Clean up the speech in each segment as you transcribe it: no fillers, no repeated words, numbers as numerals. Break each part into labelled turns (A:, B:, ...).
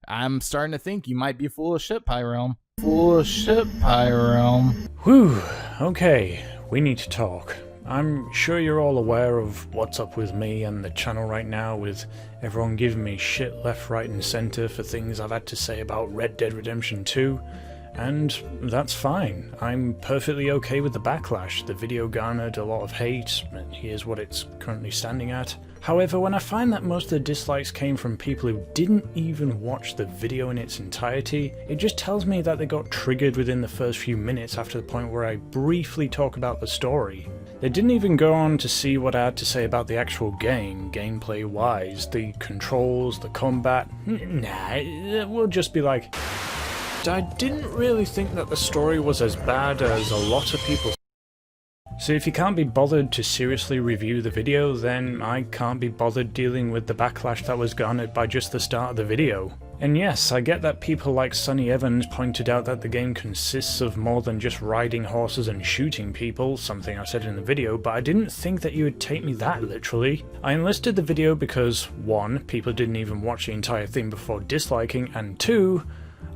A: I'm starting to think you might be full of shit, Pyrealm. Full of shit, Pyrealm.
B: Whew, okay, we need to talk. I'm sure you're all aware of what's up with me and the channel right now, with everyone giving me shit left, right and centre for things I've had to say about Red Dead Redemption 2, and that's fine. I'm perfectly okay with the backlash. The video garnered a lot of hate, and here's what it's currently standing at. However, when I find that most of the dislikes came from people who didn't even watch the video in its entirety, it just tells me that they got triggered within the first few minutes after the point where I briefly talk about the story. They didn't even go on to see what I had to say about the actual game, gameplay-wise, the controls, the combat. Nah, we'll just be like, I didn't really think that the story was as bad as a lot of people. So if you can't be bothered to seriously review the video, then I can't be bothered dealing with the backlash that was garnered by just the start of the video. And yes, I get that people like Sonny Evans pointed out that the game consists of more than just riding horses and shooting people, something I said in the video, but I didn't think that you would take me that literally. I enlisted the video because 1, people didn't even watch the entire thing before disliking, and 2,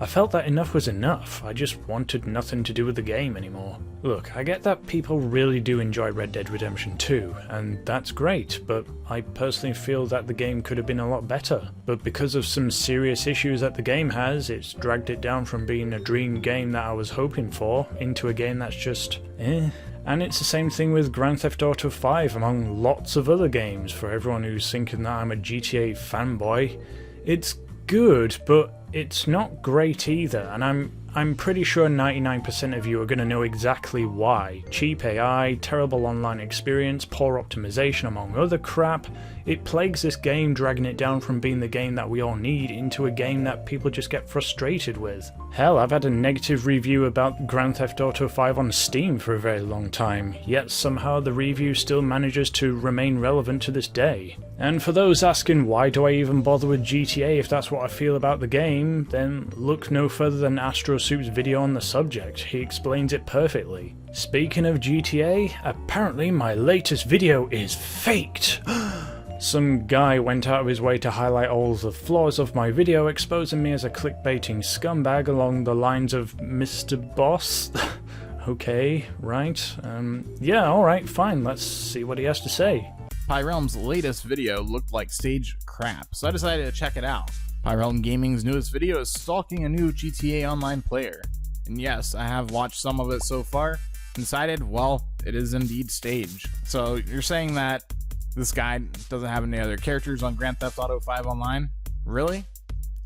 B: I felt that enough was enough. I just wanted nothing to do with the game anymore. Look, I get that people really do enjoy Red Dead Redemption 2, and that's great, but I personally feel that the game could have been a lot better. But because of some serious issues that the game has, it's dragged it down from being a dream game that I was hoping for, into a game that's just eh. And it's the same thing with Grand Theft Auto 5, among lots of other games. For everyone who's thinking that I'm a GTA fanboy, it's good, but it's not great either, and I'm pretty sure 99% of you are going to know exactly why. Cheap AI, terrible online experience, poor optimization among other crap. It plagues this game, dragging it down from being the game that we all need into a game that people just get frustrated with. Hell, I've had a negative review about Grand Theft Auto 5 on Steam for a very long time, yet somehow the review still manages to remain relevant to this day. And for those asking why do I even bother with GTA if that's what I feel about the game, then look no further than AstroSoup's video on the subject. He explains it perfectly. Speaking of GTA, apparently my latest video is faked. Some guy went out of his way to highlight all the flaws of my video, exposing me as a clickbaiting scumbag along the lines of Mr. Boss. Okay, right. Yeah, alright, fine, let's see what he has to say.
A: Pyrealm's latest video looked like stage crap, so I decided to check it out. Pyrealm Gaming's newest video is stalking a new GTA Online player. And yes, I have watched some of it so far, and decided, well, it is indeed staged. So you're saying that this guy doesn't have any other characters on Grand Theft Auto 5 Online? Really?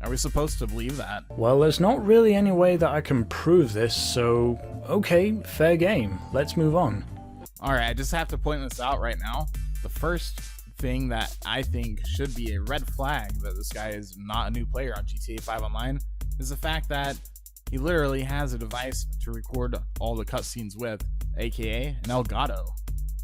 A: Are we supposed to believe that?
B: Well, there's not really any way that I can prove this, so okay, fair game. Let's move on.
A: Alright, I just have to point this out right now. The first thing that I think should be a red flag that this guy is not a new player on GTA 5 Online is the fact that he literally has a device to record all the cutscenes with, aka an Elgato.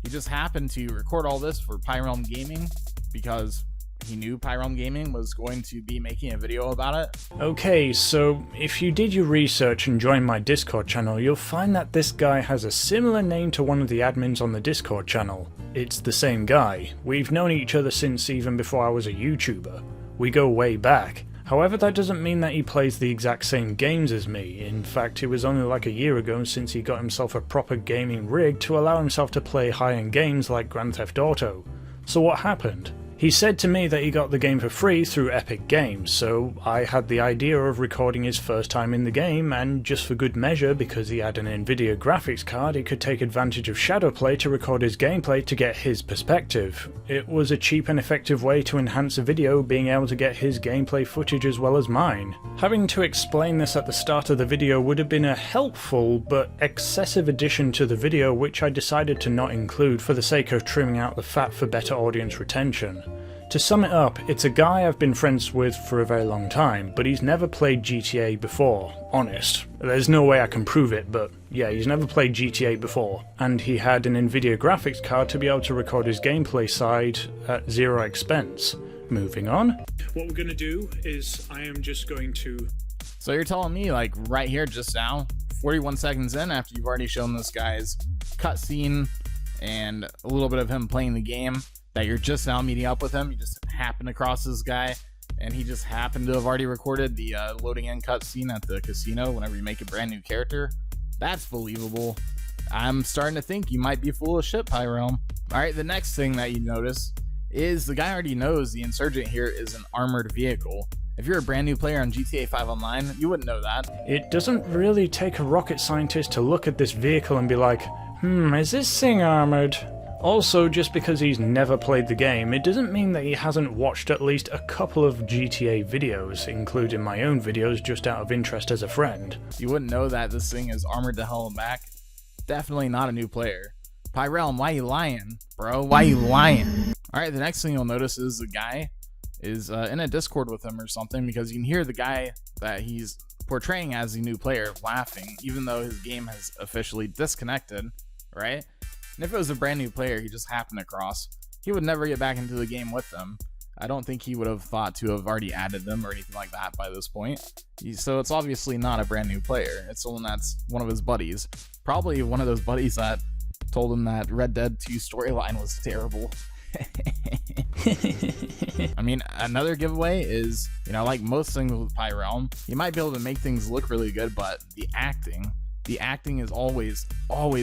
A: He just happened to record all this for Pyrealm Gaming because he knew Pyrealm Gaming was going to be making a video about it.
B: Okay, so if you did your research and joined my Discord channel, you'll find that this guy has a similar name to one of the admins on the Discord channel. It's the same guy. We've known each other since even before I was a YouTuber. We go way back. However, that doesn't mean that he plays the exact same games as me. In fact, it was only like a year ago since he got himself a proper gaming rig to allow himself to play high-end games like Grand Theft Auto. So what happened? He said to me that he got the game for free through Epic Games, so I had the idea of recording his first time in the game, and just for good measure, because he had an Nvidia graphics card, he could take advantage of Shadowplay to record his gameplay to get his perspective. It was a cheap and effective way to enhance a video, being able to get his gameplay footage as well as mine. Having to explain this at the start of the video would have been a helpful but excessive addition to the video, which I decided to not include for the sake of trimming out the fat for better audience retention. To sum it up, it's a guy I've been friends with for a very long time, but he's never played GTA before. Honest. There's no way I can prove it, but yeah, he's never played GTA before. And he had an Nvidia graphics card to be able to record his gameplay side at zero expense. Moving on. What we're gonna do is I am just going to...
A: So you're telling me, like, right here just now, 41 seconds in after you've already shown this guy's cutscene and a little bit of him playing the game, that you're just now meeting up with him, you just happen across this guy, and he just happened to have already recorded the loading in cutscene at the casino whenever you make a brand new character, that's believable. I'm starting to think you might be full of shit, PyRealm. Alright, the next thing that you notice is the guy already knows the Insurgent here is an armored vehicle. If you're a brand new player on GTA 5 Online, you wouldn't know that.
B: It doesn't really take a rocket scientist to look at this vehicle and be like, is this thing armored? Also, just because he's never played the game, it doesn't mean that he hasn't watched at least a couple of GTA videos, including my own videos just out of interest as a friend.
A: You wouldn't know that this thing is armored to hell and back. Definitely not a new player. PyRealm, why you lying, bro? Why you lying? Alright, the next thing you'll notice is the guy is in a Discord with him or something, because you can hear the guy that he's portraying as the new player laughing, even though his game has officially disconnected, right? And if it was a brand new player he just happened across, he would never get back into the game with them. I don't think he would have thought to have already added them or anything like that by this point. So it's obviously not a brand new player. It's someone that's one of his buddies. Probably one of those buddies that told him that Red Dead 2 storyline was terrible. I mean, another giveaway is, like most things with PyRealm, you might be able to make things look really good, but the acting is always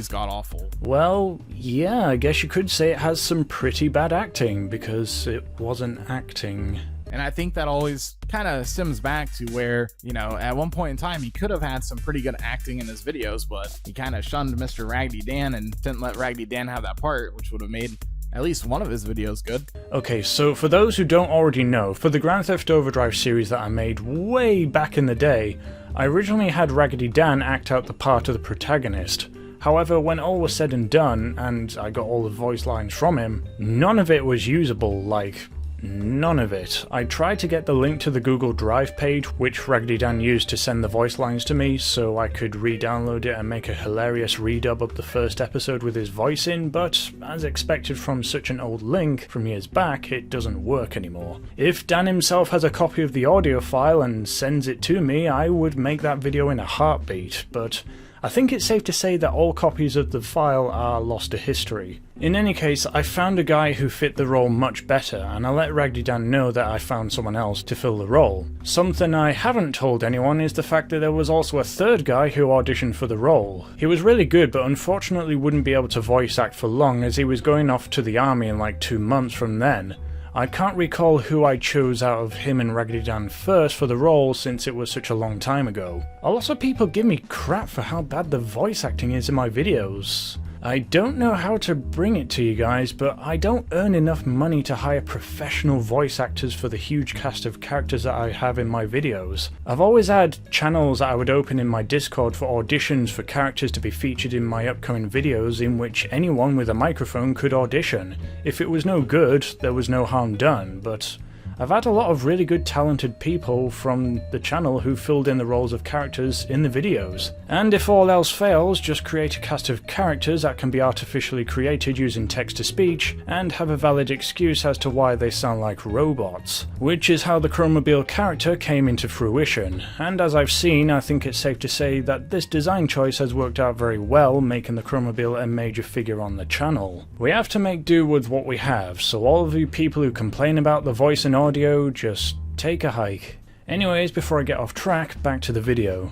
A: god awful.
B: Well, yeah, I guess you could say it has some pretty bad acting, because it wasn't acting.
A: And I think that always kind of stems back to where, at one point in time, he could have had some pretty good acting in his videos, but he kind of shunned Mr. Raggedy Dan and didn't let Raggedy Dan have that part, which would have made at least one of his videos good.
B: Okay, so for those who don't already know, for the Grand Theft Overdrive series that I made way back in the day, I originally had Raggedy Dan act out the part of the protagonist. However, when all was said and done, and I got all the voice lines from him, none of it was usable, like, none of it. I tried to get the link to the Google Drive page, which Raggedy Dan used to send the voice lines to me, so I could re-download it and make a hilarious redub of the first episode with his voice in, but as expected from such an old link from years back, it doesn't work anymore. If Dan himself has a copy of the audio file and sends it to me, I would make that video in a heartbeat, but I think it's safe to say that all copies of the file are lost to history. In any case, I found a guy who fit the role much better, and I let Raggedy Dan know that I found someone else to fill the role. Something I haven't told anyone is the fact that there was also a third guy who auditioned for the role. He was really good, but unfortunately wouldn't be able to voice act for long, as he was going off to the army in like 2 months from then. I can't recall who I chose out of him and Raggedy Dan first for the role, since it was such a long time ago. A lot of people give me crap for how bad the voice acting is in my videos. I don't know how to bring it to you guys, but I don't earn enough money to hire professional voice actors for the huge cast of characters that I have in my videos. I've always had channels that I would open in my Discord for auditions for characters to be featured in my upcoming videos, in which anyone with a microphone could audition. If it was no good, there was no harm done, but I've had a lot of really good talented people from the channel who filled in the roles of characters in the videos. And if all else fails, just create a cast of characters that can be artificially created using text-to-speech, and have a valid excuse as to why they sound like robots. Which is how the Chromobile character came into fruition, and as I've seen, I think it's safe to say that this design choice has worked out very well, making the Chromobile a major figure on the channel. We have to make do with what we have, so all of you people who complain about the voice and audio, just take a hike. Anyways, before I get off track, back to the video.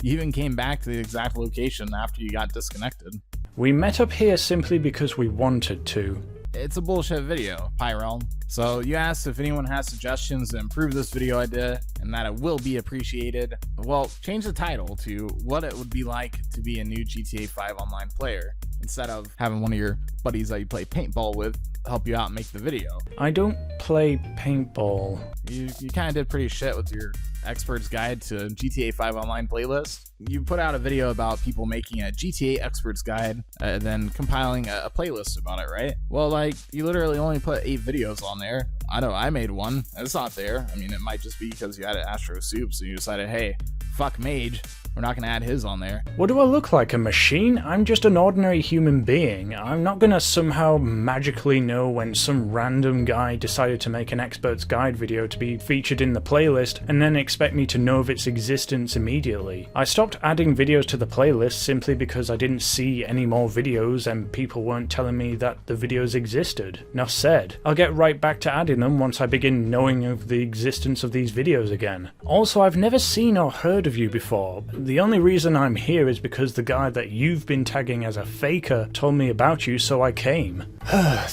A: You even came back to the exact location after you got disconnected.
B: We met up here simply because we wanted to.
A: It's a bullshit video, PyRealm. So you asked if anyone has suggestions to improve this video idea, and that it will be appreciated. Well, change the title to what it would be like to be a new GTA 5 online player, instead of having one of your buddies that you play paintball with help you out and make the video.
B: I don't play paintball.
A: You kind of did pretty shit with your Expert's Guide to GTA 5 Online playlist. You put out a video about people making a GTA Expert's Guide, and then compiling a playlist about it, right? Well, like, you literally only put 8 videos on there. I know I made one, and it's not there. I mean, it might just be because you had an Astro Soup, so you decided, hey, fuck Mage, we're not gonna add his on there.
B: What do I look like, a machine? I'm just an ordinary human being. I'm not gonna somehow magically know when some random guy decided to make an expert's guide video to be featured in the playlist and then expect me to know of its existence immediately. I stopped adding videos to the playlist simply because I didn't see any more videos and people weren't telling me that the videos existed. Enough said. I'll get right back to adding them once I begin knowing of the existence of these videos again. Also, I've never seen or heard of you before. The only reason I'm here is because the guy that you've been tagging as a faker told me about you, so I came.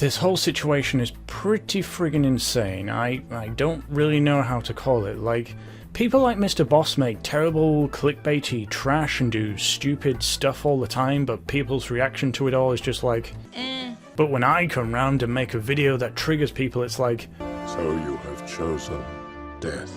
B: This whole situation is pretty friggin' insane. I don't really know how to call it. Like, people like Mr. Boss make terrible clickbaity trash and do stupid stuff all the time, but people's reaction to it all is just like, eh. But when I come round and make a video that triggers people, it's like,
C: so you have chosen death.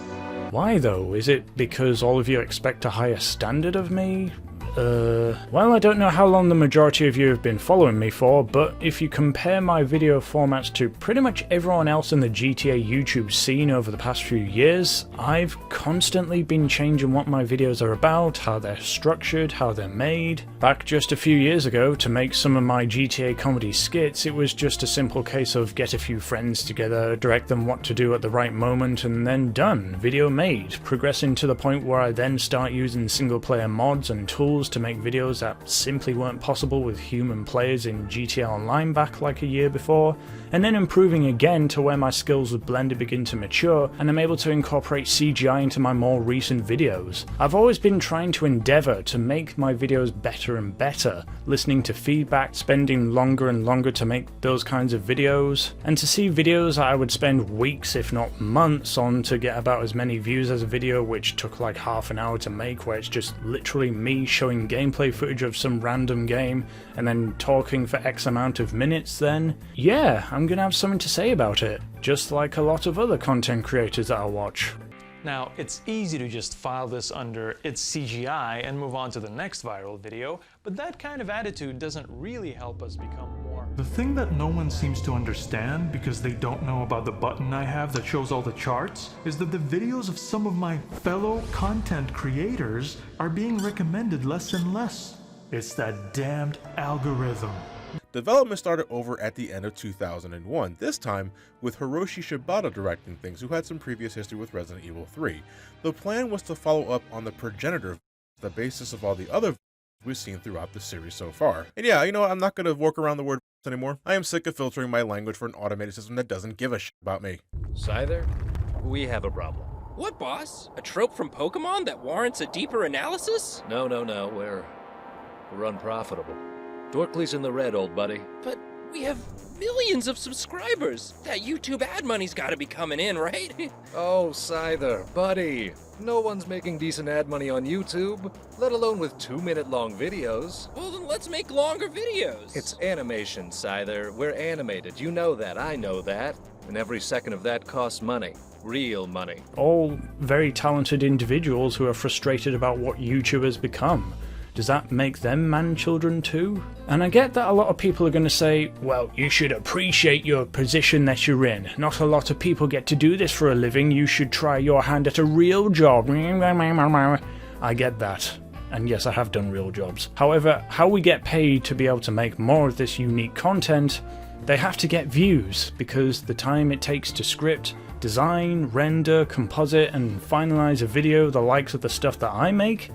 B: Why though? Is it because all of you expect a higher standard of me? Well, I don't know how long the majority of you have been following me for, but if you compare my video formats to pretty much everyone else in the GTA YouTube scene over the past few years, I've constantly been changing what my videos are about, how they're structured, how they're made. Back just a few years ago, to make some of my GTA comedy skits, it was just a simple case of get a few friends together, direct them what to do at the right moment, and then done. Video made. Progressing to the point where I then start using single player mods and tools to make videos that simply weren't possible with human players in GTA Online back like a year before, and then improving again to where my skills with Blender begin to mature and I'm able to incorporate CGI into my more recent videos. I've always been trying to endeavour to make my videos better and better, listening to feedback, spending longer and longer to make those kinds of videos, and to see videos I would spend weeks if not months on to get about as many views as a video which took like half an hour to make, where it's just literally me showing gameplay footage of some random game and then talking for X amount of minutes, then yeah, I'm gonna have something to say about it, just like a lot of other content creators that I watch.
D: Now, it's easy to just file this under "it's CGI" and move on to the next viral video, but that kind of attitude doesn't really help us become more.
E: The thing that no one seems to understand, because they don't know about the button I have that shows all the charts, is that the videos of some of my fellow content creators are being recommended less and less. It's that damned algorithm.
C: Development started over at the end of 2001, this time with Hiroshi Shibata directing things, who had some previous history with Resident Evil 3. The plan was to follow up on the progenitor, the basis of all the other we've seen throughout the series so far. And yeah, you know what, I'm not going to work around the word anymore. I am sick of filtering my language for an automated system that doesn't give a shit about me.
F: Scyther, we have a problem.
G: What, boss? A trope from Pokemon that warrants a deeper analysis?
F: No, we're unprofitable. Dorkly's in the red, old buddy.
G: But we have millions of subscribers. That YouTube ad money's gotta be coming in, right?
F: Oh, Scyther, buddy. No one's making decent ad money on YouTube, let alone with 2-minute-long videos.
G: Well, then let's make longer videos.
F: It's animation, Scyther. We're animated. You know that. I know that. And every second of that costs money. Real money.
B: All very talented individuals who are frustrated about what YouTube has become. Does that make them man-children too? And I get that a lot of people are going to say, well, you should appreciate your position that you're in. Not a lot of people get to do this for a living. You should try your hand at a real job. I get that. And yes, I have done real jobs. However, how we get paid to be able to make more of this unique content, they have to get views, because the time it takes to script, design, render, composite, and finalize a video the likes of the stuff that I make,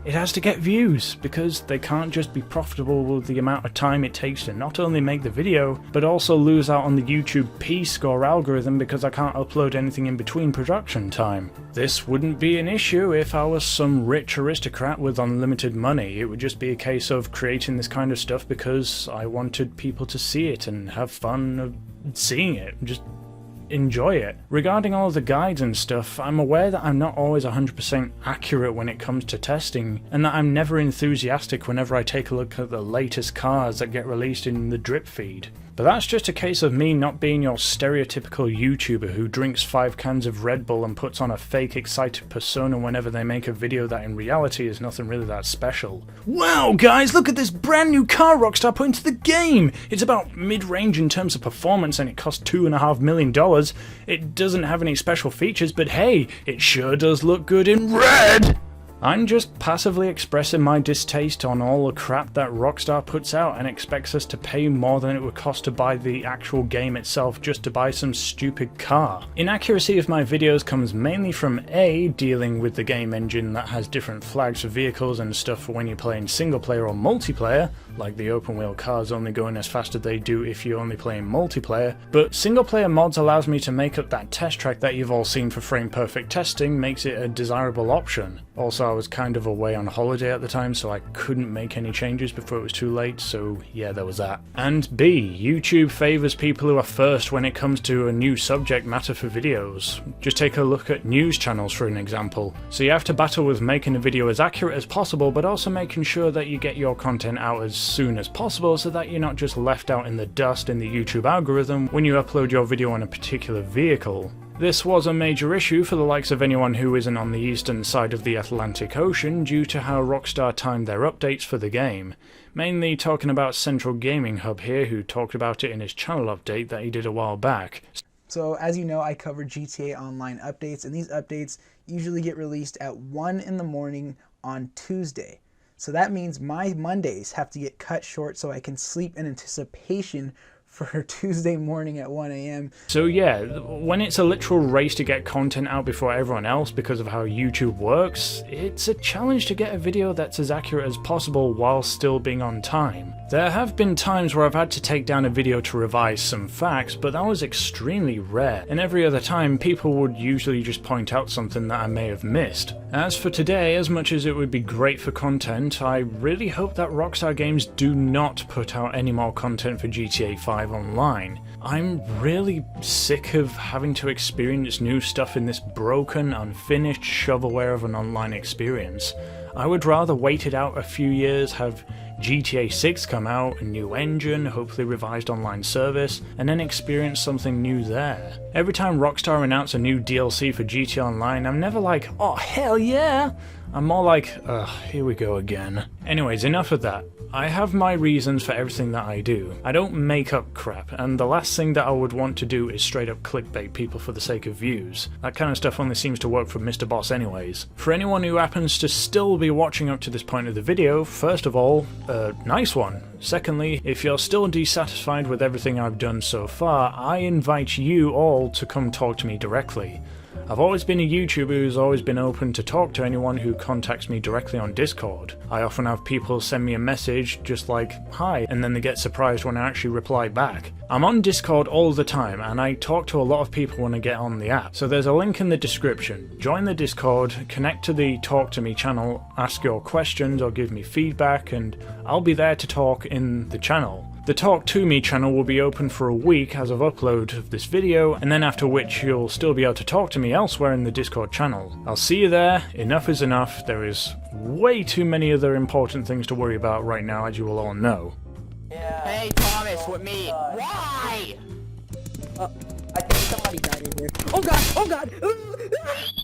B: it has to get views, because they can't just be profitable with the amount of time it takes to not only make the video, but also lose out on the YouTube P-score algorithm because I can't upload anything in between production time. This wouldn't be an issue if I was some rich aristocrat with unlimited money. It would just be a case of creating this kind of stuff because I wanted people to see it and have fun of seeing it. Just enjoy it. Regarding all of the guides and stuff, I'm aware that I'm not always 100% accurate when it comes to testing, and that I'm never enthusiastic whenever I take a look at the latest cars that get released in the drip feed. But that's just a case of me not being your stereotypical YouTuber who drinks 5 cans of Red Bull and puts on a fake excited persona whenever they make a video that in reality is nothing really that special. Wow guys, look at this brand new car Rockstar put into the game! It's about mid-range in terms of performance and it costs $2.5 million. It doesn't have any special features, but hey, it sure does look good in red! I'm just passively expressing my distaste on all the crap that Rockstar puts out and expects us to pay more than it would cost to buy the actual game itself just to buy some stupid car. Inaccuracy of my videos comes mainly from A, dealing with the game engine that has different flags for vehicles and stuff for when you're playing single player or multiplayer, like the open wheel cars only going as fast as they do if you're only playing multiplayer, but single player mods allows me to make up that test track that you've all seen for frame perfect testing, makes it a desirable option. Also, I was kind of away on holiday at the time, so I couldn't make any changes before it was too late, so yeah, there was that. And B, YouTube favours people who are first when it comes to a new subject matter for videos. Just take a look at news channels for an example. So you have to battle with making a video as accurate as possible, but also making sure that you get your content out as soon as possible so that you're not just left out in the dust in the YouTube algorithm when you upload your video on a particular vehicle. This was a major issue for the likes of anyone who isn't on the eastern side of the Atlantic Ocean due to how Rockstar timed their updates for the game. Mainly talking about Central Gaming Hub here, who talked about it in his channel update that he did a while back.
H: So as you know, I cover GTA Online updates, and these updates usually get released at 1 in the morning on Tuesday. So that means my Mondays have to get cut short so I can sleep in anticipation for Tuesday morning at 1 a.m.
B: So yeah, when it's a literal race to get content out before everyone else because of how YouTube works, it's a challenge to get a video that's as accurate as possible while still being on time. There have been times where I've had to take down a video to revise some facts, but that was extremely rare, and every other time people would usually just point out something that I may have missed. As for today, as much as it would be great for content, I really hope that Rockstar Games do not put out any more content for GTA 5 Online. I'm really sick of having to experience new stuff in this broken, unfinished shovelware of an online experience. I would rather wait it out a few years, have GTA 6 come out, a new engine, hopefully revised online service, and then experience something new there. Every time Rockstar announce a new DLC for GTA Online, I'm never like, oh hell yeah! I'm more like, ugh, here we go again. Anyways, enough of that. I have my reasons for everything that I do. I don't make up crap, and the last thing that I would want to do is straight up clickbait people for the sake of views. That kind of stuff only seems to work for Mr. Boss anyways. For anyone who happens to still be watching up to this point of the video, first of all, nice one. Secondly, if you're still dissatisfied with everything I've done so far, I invite you all to come talk to me directly. I've always been a YouTuber who's always been open to talk to anyone who contacts me directly on Discord. I often have people send me a message just like, hi, and then they get surprised when I actually reply back. I'm on Discord all the time, and I talk to a lot of people when I get on the app, so there's a link in the description. Join the Discord, connect to the Talk to Me channel, ask your questions or give me feedback, and I'll be there to talk in the channel. The Talk to Me channel will be open for a week as of upload of this video, and then after which you'll still be able to talk to me elsewhere in the Discord channel. I'll see you there. Enough is enough. There is way too many other important things to worry about right now, as you will all know.
I: Yeah. Hey Thomas, with me. Why?
H: I think somebody died in here. Oh god! Oh god!